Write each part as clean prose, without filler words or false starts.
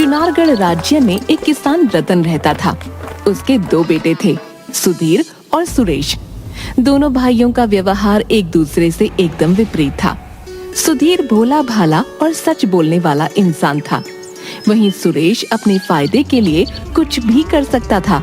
चुनारगढ़ राज्य में एक किसान रतन रहता था। उसके 2 बेटे थे, सुधीर और सुरेश। दोनों भाइयों का व्यवहार एक दूसरे से एकदम विपरीत था। सुधीर भोला भाला और सच बोलने वाला इंसान था, वहीं सुरेश अपने फायदे के लिए कुछ भी कर सकता था।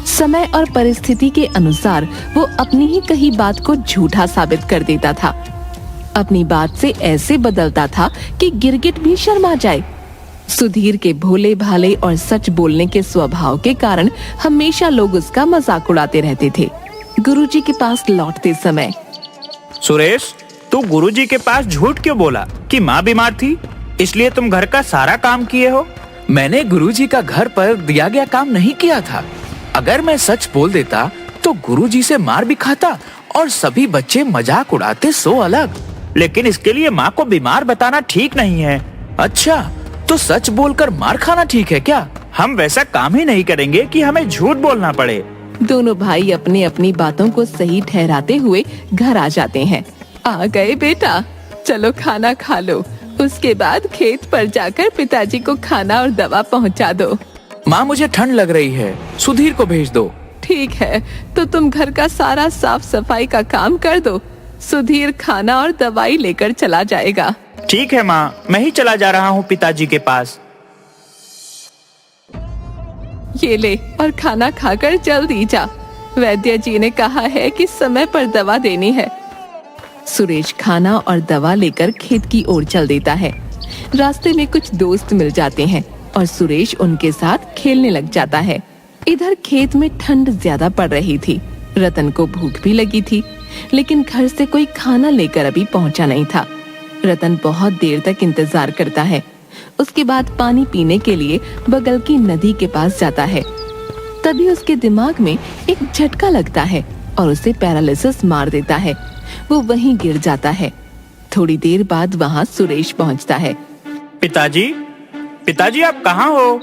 समय और परिस्थिति के अनुसार वो अपनी ही कही बात को झूठा साबित कर देता था। अपनी बात से ऐसे बदलता था कि गिरगिट भी शर्मा जाए। सुधीर के भोले भाले और सच बोलने के स्वभाव के कारण हमेशा लोग उसका मजाक उड़ाते रहते थे। गुरुजी के पास लौटते समय, सुरेश, तू गुरुजी के पास झूठ क्यों बोला कि माँ बीमार थी, इसलिए तुम घर का सारा काम किए हो? मैंने गुरुजी का घर पर दिया गया काम नहीं किया था। अगर मैं सच बोल देता तो गुरुजी से मार भी खाता और सभी बच्चे मजाक उड़ाते सो अलग। लेकिन इसके लिए माँ को बीमार बताना ठीक नहीं है। अच्छा, तो सच बोलकर मार खाना ठीक है क्या? हम वैसा काम ही नहीं करेंगे कि हमें झूठ बोलना पड़े। दोनों भाई अपनी अपनी बातों को सही ठहराते हुए घर आ जाते हैं। आ गए बेटा, चलो खाना खा लो, उसके बाद खेत पर जाकर पिताजी को खाना और दवा पहुंचा दो। माँ, मुझे ठंड लग रही है, सुधीर को भेज दो। ठीक है, तो तुम घर का सारा साफ सफाई का काम कर दो, सुधीर खाना और दवाई लेकर चला जाएगा। ठीक है माँ, मैं ही चला जा रहा हूँ पिताजी के पास। ये ले और खाना खाकर जल्दी जा, वैद्य जी ने कहा है कि समय पर दवा देनी है। सुरेश खाना और दवा लेकर खेत की ओर चल देता है। रास्ते में कुछ दोस्त मिल जाते हैं और सुरेश उनके साथ खेलने लग जाता है। इधर खेत में ठंड ज्यादा पड़ रही थी। रतन को भूख भी लगी थी, लेकिन घर से कोई खाना लेकर अभी पहुंचा नहीं था। रतन बहुत देर तक इंतजार करता है। उसके बाद पानी पीने के लिए बगल की नदी के पास जाता है। तभी उसके दिमाग में एक झटका लगता है और उसे पैरालिसिस मार देता है। वो वहीं गिर जाता है। थोड़ी देर बाद वहाँ सुरेश पहुँचता है। पिताजी, पिताजी आप कहाँ हो?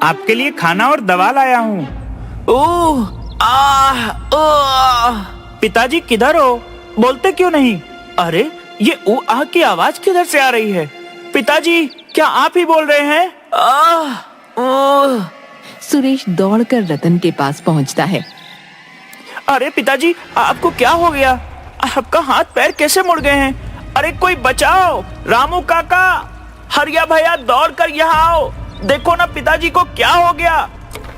आपके लिए खाना और दवा लाया हूँ। ओह, पिताजी किधर हो? बोलते क्यों नहीं? अरे, ये ऊ आ की आवाज किधर से आ रही है? पिताजी, क्या आप ही बोल रहे हैं? सुरेश दौड़कर रतन के पास पहुंचता है। अरे पिताजी, आपको क्या हो गया? आपका हाथ पैर कैसे मुड़ गए हैं? अरे कोई बचाओ! रामू काका, हरिया भैया दौड़कर यहाँ आओ, देखो ना पिताजी को क्या हो गया।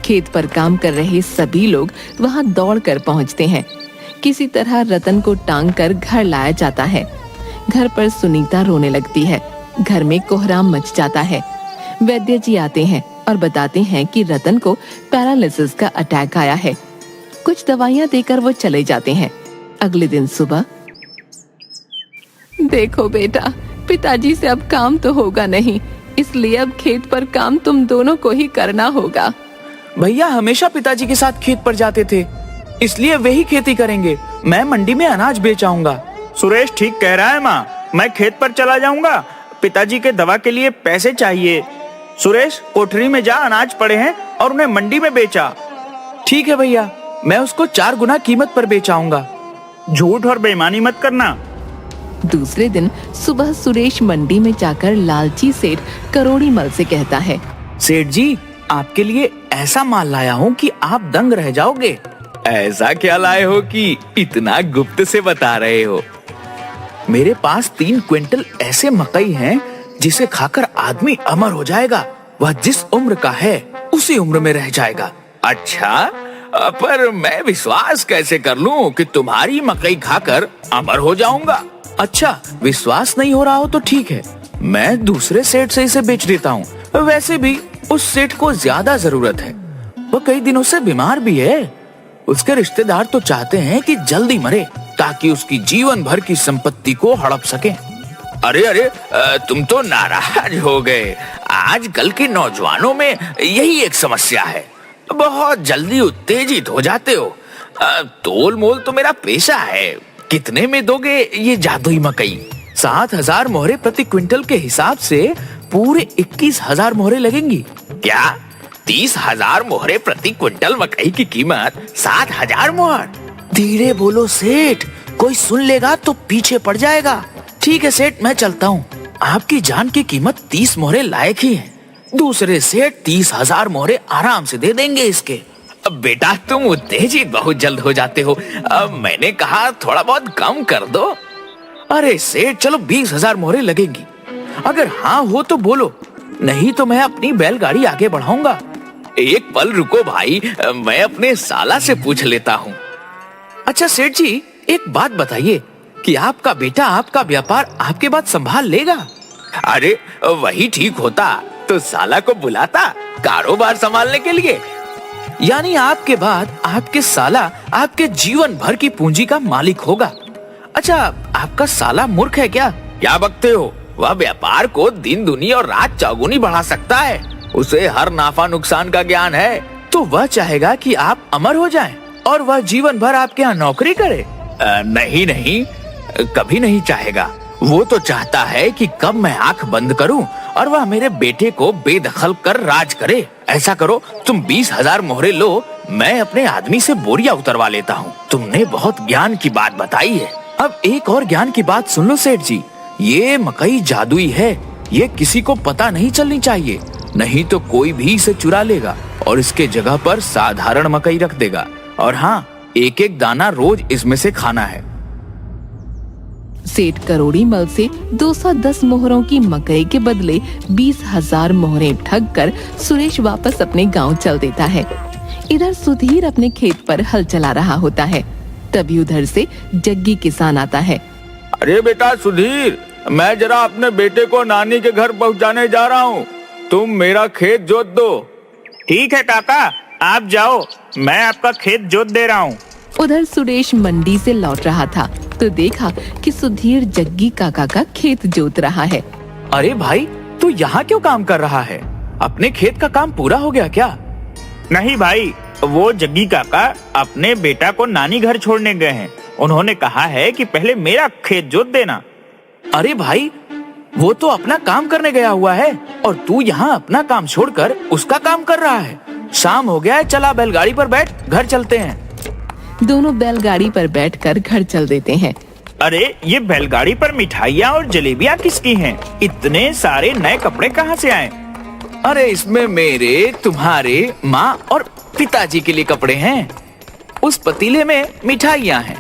खेत पर काम कर रहे सभी लोग वहाँ दौड़कर पहुँचते हैं। किसी तरह रतन को टांग कर घर लाया जाता है। घर पर सुनीता रोने लगती है। घर में कोहराम मच जाता है। वैद्य जी आते हैं और बताते हैं कि रतन को पैरालिसिस का अटैक आया है। कुछ दवाइयाँ देकर वो चले जाते हैं। अगले दिन सुबह, देखो बेटा, पिताजी से अब काम तो होगा नहीं, इसलिए अब खेत पर काम तुम दोनों को ही करना होगा। भैया हमेशा पिताजी के साथ खेत पर जाते थे, इसलिए वे ही खेती करेंगे। मैं मंडी में अनाज बेच आऊंगा। सुरेश ठीक कह रहा है माँ, मैं खेत पर चला जाऊंगा। पिताजी के दवा के लिए पैसे चाहिए। सुरेश, कोठरी में जा, अनाज पड़े हैं और उन्हें मंडी में बेचा। ठीक है भैया, मैं उसको 4 गुना कीमत पर बेच आऊंगा। झूठ और बेईमानी मत करना। दूसरे दिन सुबह सुरेश मंडी में जाकर लालची सेठ करोड़ी मल से कहता है, सेठ जी, आपके लिए ऐसा माल लाया हूँ कि आप दंग रह जाओगे। ऐसा क्या लाए हो कि इतना गुप्त से बता रहे हो? मेरे पास 3 क्विंटल ऐसे मकई हैं जिसे खाकर आदमी अमर हो जाएगा। वह जिस उम्र का है उसी उम्र में रह जाएगा। अच्छा, पर मैं विश्वास कैसे कर लूं कि तुम्हारी मकई खाकर अमर हो जाऊंगा? अच्छा, विश्वास नहीं हो रहा हो तो ठीक है, मैं दूसरे सेठ से इसे बेच देता हूँ। वैसे भी उस सेठ को ज्यादा जरूरत है, वो कई दिनों से बीमार भी है। उसके रिश्तेदार तो चाहते हैं कि जल्दी मरे ताकि उसकी जीवन भर की संपत्ति को हड़प सके। अरे अरे, तुम तो नाराज हो गए। आजकल के नौजवानों में यही एक समस्या है, बहुत जल्दी उत्तेजित हो जाते हो। तोल मोल तो मेरा पेशा है। कितने में दोगे ये जादुई मकई? 7,000 मोहरे प्रति क्विंटल के हिसाब से पूरे 21,000 मोहरे लगेंगी। क्या 30,000 मोहरे प्रति क्विंटल मकई की कीमत 7,000 मोहर? धीरे बोलो सेठ, कोई सुन लेगा तो पीछे पड़ जाएगा। ठीक है सेठ, मैं चलता हूँ। आपकी जान की कीमत 30 मोहरे लायक ही है। दूसरे सेठ 30,000 मोहरे आराम से दे देंगे इसके। अब बेटा तुम उत्तेजित बहुत जल्द हो जाते हो। अब मैंने कहा थोड़ा बहुत कम कर दो। अरे सेठ चलो 20,000 मोहरे लगेंगी। अगर हाँ हो तो बोलो, नहीं तो मैं अपनी बैलगाड़ी आगे बढ़ाऊंगा। एक पल रुको भाई, मैं अपने साला से पूछ लेता हूँ। अच्छा सेठ जी, एक बात बताइए कि आपका बेटा आपका व्यापार आपके बाद संभाल लेगा? अरे वही ठीक होता तो साला को बुलाता कारोबार संभालने के लिए। यानी आपके बाद आपके साला आपके जीवन भर की पूंजी का मालिक होगा। अच्छा, आपका साला मूर्ख है क्या? क्या बकते हो? वह व्यापार को दिन दुनी और रात चौगुनी बढ़ा सकता है। उसे हर नाफा नुकसान का ज्ञान है। तो वह चाहेगा कि आप अमर हो जाएं और वह जीवन भर आपके यहाँ नौकरी करे? नहीं नहीं, कभी नहीं चाहेगा। वो तो चाहता है कि कब मैं आंख बंद करूं और वह मेरे बेटे को बेदखल कर राज करे। ऐसा करो, तुम 20,000 मोहरे लो, मैं अपने आदमी से बोरिया उतरवा लेता हूँ। तुमने बहुत ज्ञान की बात बताई है। अब एक और ज्ञान की बात सुन लो सेठ जी, ये मकई जादुई है। ये किसी को पता नहीं चलनी चाहिए, नहीं तो कोई भी इसे चुरा लेगा और इसके जगह पर साधारण मकई रख देगा। और हाँ, एक एक दाना रोज इसमें से खाना है। सेठ करोड़ी मल से 210 मोहरों की मकई के बदले 20,000 मोहरें ठग कर सुरेश वापस अपने गांव चल देता है। इधर सुधीर अपने खेत पर हल चला रहा होता है। तभी उधर से जग्गी किसान आता है। अरे बेटा सुधीर, मैं जरा अपने बेटे को नानी के घर पहुंचाने जा रहा हूँ, तुम मेरा खेत जोत दो। ठीक है काका, आप जाओ, मैं आपका खेत जोत दे रहा हूँ। उधर सुरेश मंडी से लौट रहा था तो देखा कि सुधीर जग्गी काका का खेत जोत रहा है। अरे भाई, तू यहाँ क्यों काम कर रहा है? अपने खेत का काम पूरा हो गया क्या? नहीं भाई, वो जग्गी काका अपने बेटा को नानी घर छोड़ने गए हैं। उन्होंने कहा है कि पहले मेरा खेत जोत देना। अरे भाई, वो तो अपना काम करने गया हुआ है और तू यहाँ अपना काम छोड़कर उसका काम कर रहा है। शाम हो गया है, चला बैलगाड़ी पर बैठ, घर चलते हैं। दोनों बैलगाड़ी पर बैठकर घर चल देते हैं। अरे ये बैलगाड़ी पर मिठाइयाँ और जलेबियाँ किसकी हैं? इतने सारे नए कपड़े कहाँ से आए? अरे इसमें मेरे, तुम्हारे, माँ और पिताजी के लिए कपड़े हैं। उस पतीले में मिठाइयाँ हैं।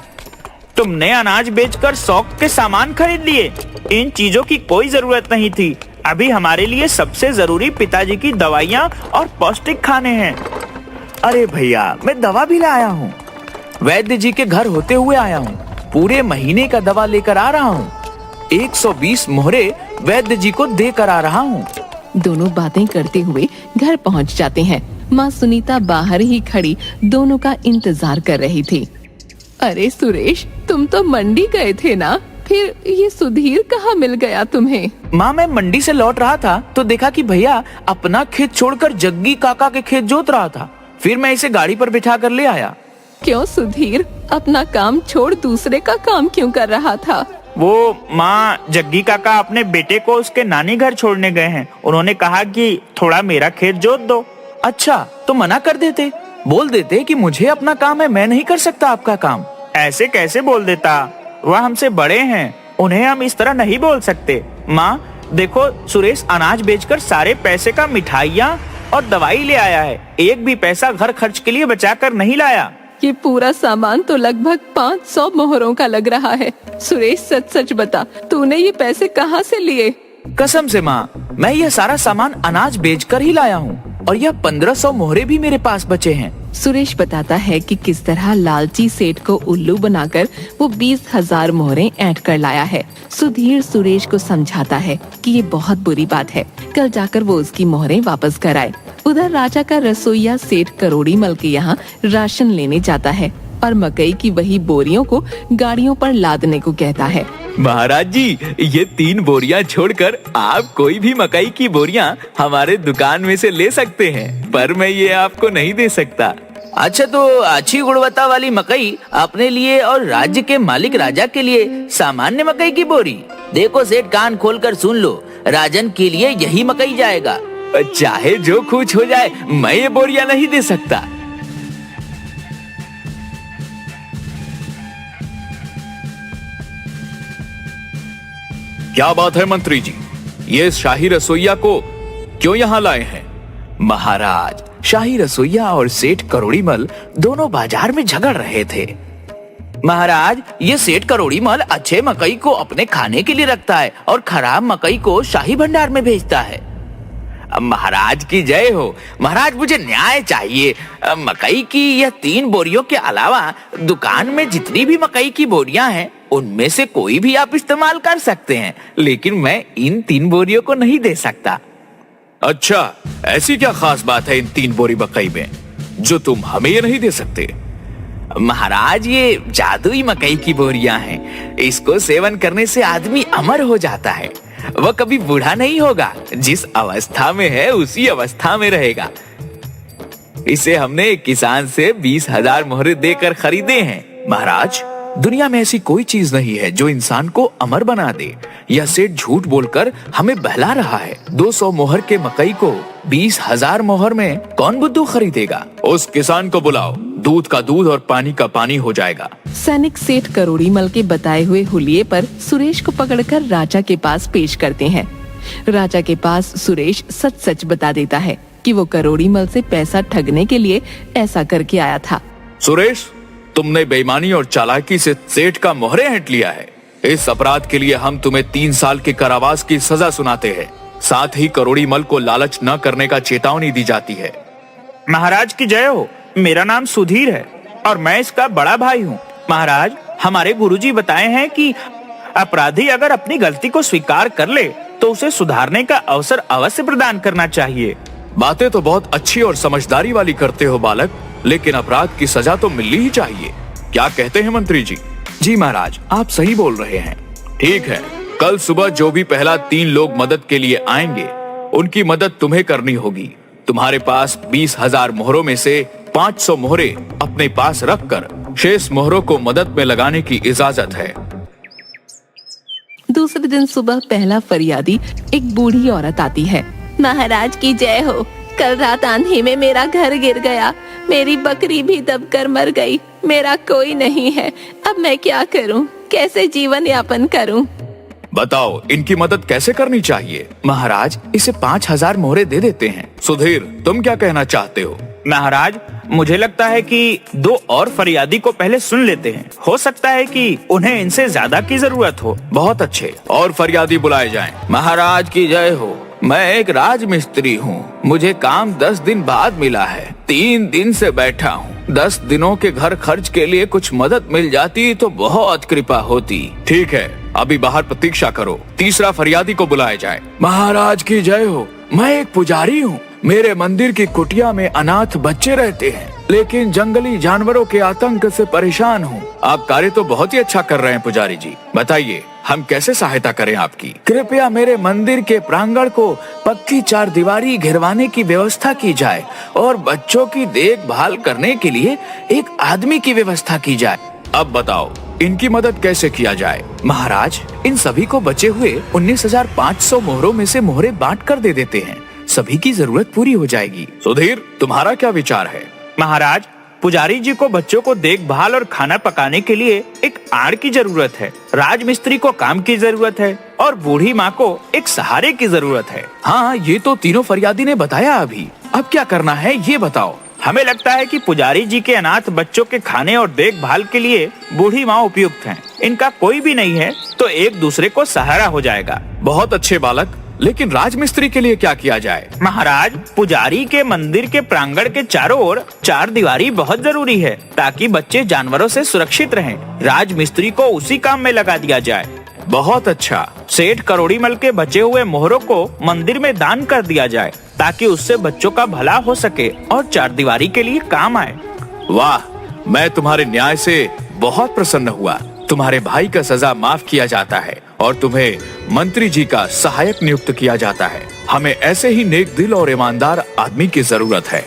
तुमने अनाज बेचकर शौक के सामान खरीद लिए। इन चीजों की कोई जरूरत नहीं थी। अभी हमारे लिए सबसे जरूरी पिताजी की दवाइयाँ और पौष्टिक खाने हैं। अरे भैया, मैं दवा भी लाया हूँ। वैद्य जी के घर होते हुए आया हूँ। पूरे महीने का दवा लेकर आ रहा हूँ। 120 मोहरे वैद्य जी को देकर आ रहा हूँ। दोनों बातें करते हुए घर पहुंच जाते हैं। माँ सुनीता बाहर ही खड़ी दोनों का इंतजार कर रही थी। अरे सुरेश, तुम तो मंडी गए थे ना, फिर ये सुधीर कहाँ मिल गया तुम्हें? माँ, मैं मंडी से लौट रहा था तो देखा कि भैया अपना खेत छोड़कर जग्गी काका के खेत जोत रहा था। फिर मैं इसे गाड़ी पर बिठा कर ले आया। क्यों सुधीर, अपना काम छोड़ दूसरे का काम क्यों कर रहा था? वो माँ, जग्गी काका अपने बेटे को उसके नानी घर छोड़ने गए हैं। उन्होंने कहा कि थोड़ा मेरा खेत जोत दो। अच्छा, तो मना कर देते, बोल देते कि मुझे अपना काम है, मैं नहीं कर सकता आपका काम। ऐसे कैसे बोल देता? वह हमसे बड़े हैं, उन्हें हम इस तरह नहीं बोल सकते। माँ देखो, सुरेश अनाज बेचकर सारे पैसे का मिठाइयाँ और दवाई ले आया है। एक भी पैसा घर खर्च के लिए बचा कर नहीं लाया। ये पूरा सामान तो लगभग 500 मोहरों का लग रहा है। सुरेश सच सच बता, तूने ये पैसे कहाँ से लिए? कसम से माँ, मैं यह सारा सामान अनाज बेचकर ही लाया हूँ और यह 1500 मोहरे भी मेरे पास बचे हैं। सुरेश बताता है कि किस तरह लालची सेठ को उल्लू बनाकर वो 20,000 मोहरें ऐंठ कर लाया है। सुधीर सुरेश को समझाता है कि ये बहुत बुरी बात है, कल जाकर वो उसकी मोहरें वापस कराए। उधर राजा का रसोइया सेठ करोड़ी मल के यहाँ राशन लेने जाता है और मकई की वही बोरियों को गाड़ियों पर लादने को कहता है। महाराज जी, ये 3 बोरियां छोड़कर आप कोई भी मकई की बोरियां हमारे दुकान में से ले सकते हैं, पर मैं ये आपको नहीं दे सकता। अच्छा, तो अच्छी गुणवत्ता वाली मकई अपने लिए और राज्य के मालिक राजा के लिए सामान्य मकई की बोरी। देखो सेठ, कान खोलकर सुन लो, राजन के लिए यही मकई जाएगा। चाहे जो कुछ हो जाए, मैं ये बोरियां नहीं दे सकता। क्या बात है मंत्री जी, ये शाही रसोइया को क्यों यहाँ लाए हैं? महाराज, शाही रसोइया और सेठ करोड़ीमल दोनों बाजार में झगड़ रहे थे। महाराज, ये सेठ करोड़ीमल अच्छे मकई को अपने खाने के लिए रखता है और खराब मकई को शाही भंडार में भेजता है। महाराज की जय हो। महाराज, मुझे न्याय चाहिए। मकई की यह 3 बोरियों के अलावा दुकान में जितनी भी मकई की बोरियां हैं उनमें से कोई भी आप इस्तेमाल कर सकते हैं, लेकिन मैं इन 3 बोरियों को नहीं दे सकता। अच्छा, ऐसी क्या खास बात है इन 3 बोरी मकई में जो तुम हमें ये नहीं दे सकते? महाराज, ये जादुई मकई की बोरियां हैं। इसको सेवन करने से आदमी अमर हो जाता है। वह कभी बूढ़ा नहीं होगा, जिस अवस्था में है उसी अवस्था में रहेगा। इसे हमने एक किसान से 20,000 मोहरे देकर खरीदे हैं। महाराज, दुनिया में ऐसी कोई चीज नहीं है जो इंसान को अमर बना दे। यह सेठ झूठ बोलकर हमें बहला रहा है। 200 मोहर के मकई को 20,000 मोहर में कौन बुद्धू खरीदेगा? उस किसान को बुलाओ, दूध का दूध और पानी का पानी हो जाएगा। सैनिक सेठ करोड़ीमल के बताए हुए हुलिये पर सुरेश को पकड़कर राजा के पास पेश करते हैं। राजा के पास सुरेश सच सच बता देता है कि वो करोड़ीमल से पैसा ठगने के लिए ऐसा करके आया था। सुरेश, तुमने बेईमानी और चालाकी से सेठ का मोहरे ऐंठ लिया है। इस अपराध के लिए हम तुम्हें 3 साल के कारावास की सजा सुनाते हैं। साथ ही करोड़ीमल को लालच न करने का चेतावनी दी जाती है। महाराज की जय हो। मेरा नाम सुधीर है और मैं इसका बड़ा भाई हूँ। महाराज, हमारे गुरुजी बताए हैं कि अपराधी अगर अपनी गलती को स्वीकार कर ले तो उसे सुधारने का अवसर अवश्य प्रदान करना चाहिए। बातें तो बहुत अच्छी और समझदारी वाली करते हो बालक, लेकिन अपराध की सजा तो मिलनी ही चाहिए। क्या कहते हैं मंत्री जी? जी महाराज, आप सही बोल रहे हैं। ठीक है, कल सुबह जो भी पहला 3 लोग मदद के लिए आएंगे उनकी मदद तुम्हें करनी होगी। तुम्हारे पास 20,000 मोहरों में से 500 मोहरे अपने पास रखकर शेष मोहरों को मदद में लगाने की इजाजत है। दूसरे दिन सुबह पहला फरियादी एक बूढ़ी औरत आती है। महाराज की जय हो। कल रात आंधी में मेरा घर गिर गया, मेरी बकरी भी दबकर मर गई। मेरा कोई नहीं है, अब मैं क्या करूं? कैसे जीवन यापन करूं? बताओ, इनकी मदद कैसे करनी चाहिए? महाराज, इसे 5,000 मोहरे दे देते हैं। सुधीर, तुम क्या कहना चाहते हो? महाराज, मुझे लगता है कि 2 और फरियादी को पहले सुन लेते हैं। हो सकता है कि उन्हें इनसे ज्यादा की जरूरत हो। बहुत अच्छे, और फरियादी बुलाए जाएं। महाराज की जय हो। मैं एक राजमिस्त्री हूँ। मुझे काम 10 दिन बाद मिला है। 3 दिन से बैठा हूँ। 10 दिनों के घर खर्च के लिए कुछ मदद मिल जाती तो बहुत कृपा होती। ठीक है, अभी बाहर प्रतीक्षा करो। तीसरा फरियादी को बुलाया जाए। महाराज की जय हो। मैं एक पुजारी हूँ। मेरे मंदिर की कुटिया में अनाथ बच्चे रहते हैं, लेकिन जंगली जानवरों के आतंक से परेशान हूँ। आप कार्य तो बहुत ही अच्छा कर रहे हैं पुजारी जी। बताइए, हम कैसे सहायता करें आपकी? कृपया मेरे मंदिर के प्रांगण को पक्की 4 दीवारी घिरवाने की व्यवस्था की जाए और बच्चों की देखभाल करने के लिए एक आदमी की व्यवस्था की जाए। अब बताओ, इनकी मदद कैसे किया जाए? महाराज, इन सभी को बचे हुए 19,500 मोहरों में से मोहरे बांट कर दे देते हैं। सभी की जरूरत पूरी हो जाएगी। सुधीर, तुम्हारा क्या विचार है? महाराज, पुजारी जी को बच्चों को देखभाल और खाना पकाने के लिए एक आड़ की जरूरत है, राजमिस्त्री को काम की जरूरत है और बूढ़ी माँ को एक सहारे की जरूरत है। हाँ, ये तो तीनों फरियादी ने बताया अभी। अब क्या करना है ये बताओ। हमें लगता है कि पुजारी जी के अनाथ बच्चों के खाने और देखभाल के लिए बूढ़ी माँ उपयुक्त हैं। इनका कोई भी नहीं है तो एक दूसरे को सहारा हो जाएगा। बहुत अच्छे बालक, लेकिन राजमिस्त्री के लिए क्या किया जाए? महाराज, पुजारी के मंदिर के प्रांगण के चारों ओर 4 दीवारी बहुत जरूरी है ताकि बच्चे जानवरों से सुरक्षित रहें। राजमिस्त्री को उसी काम में लगा दिया जाए। बहुत अच्छा। सेठ करोड़ीमल के बचे हुए मोहरों को मंदिर में दान कर दिया जाए ताकि उससे बच्चों का भला हो सके और 4 दीवारी के लिए काम आए। वाह, मैं तुम्हारे न्याय से बहुत प्रसन्न हुआ। तुम्हारे भाई का सजा माफ किया जाता है और तुम्हें मंत्री जी का सहायक नियुक्त किया जाता है। हमें ऐसे ही नेक दिल और ईमानदार आदमी की जरूरत है।